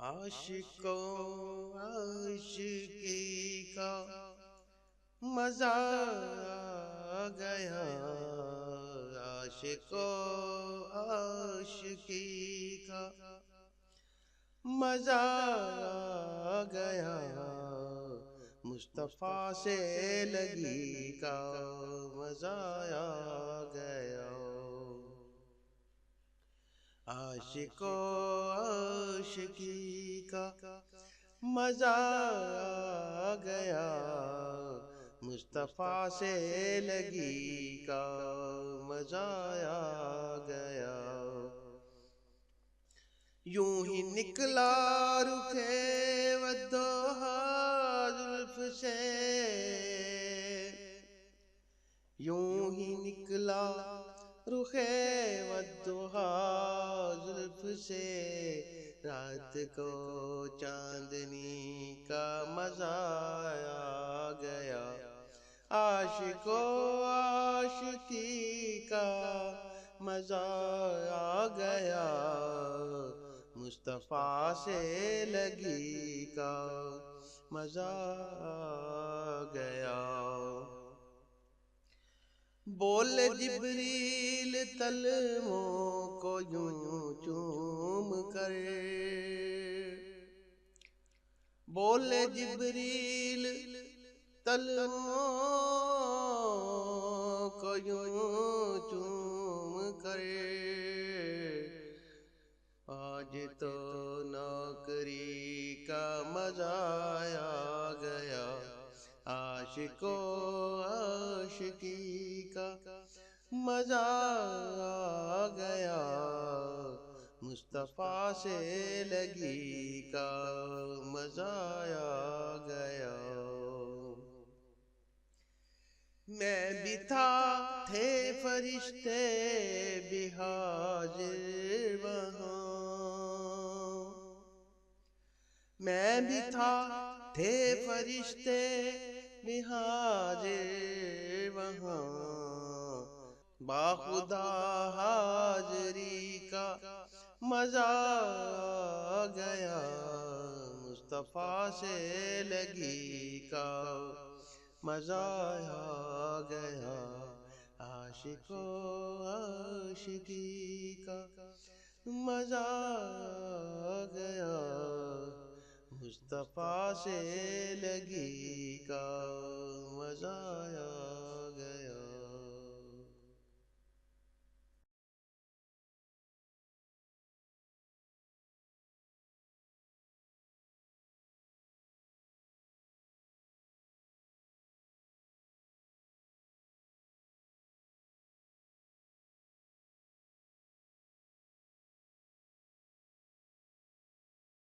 عاشقوں عاشقی کا مزہ آ گیا، عاشقوں عاشقی کا مزہ آ گیا، مصطفیٰ سے لگی کا مزہ آ گیا، عاشقوں عاشقی کا مزہ آ گیا، مصطفیٰ سے لگی کا مزہ آ گیا، یوں ہی نکلا رخ والضحیٰ زلف سے، یوں ہی نکلا رخ والضحیٰ زلف سے، رات کو چاندنی کا مزہ آ گیا، عاشقوں عاشقی کا مزہ آ گیا، مصطفیٰ سے لگی کا مزہ آ گیا، بولے جبریل تلووں کو یوں چوم کر، بولے جبریل تلووں کو یوں چوم کر، آج تو نوکری کا مزہ آ گیا، عاشقوں عاشقی کا مزہ آ گیا، مصطفیٰ سے لگی کا مزہ آ گیا، میں بھی تھا تھے فرشتے بھی حاضر وہاں، میں بھی تھا تھے فرشتے بھی حاضر وہاں، باخدا حاضری کا مزہ آ گیا، مصطفیٰ سے لگی کا مزہ آ گیا، عاشقوں عاشقی کا مزہ آ گیا، مصطفیٰ سے لگی کا مزہ آیا۔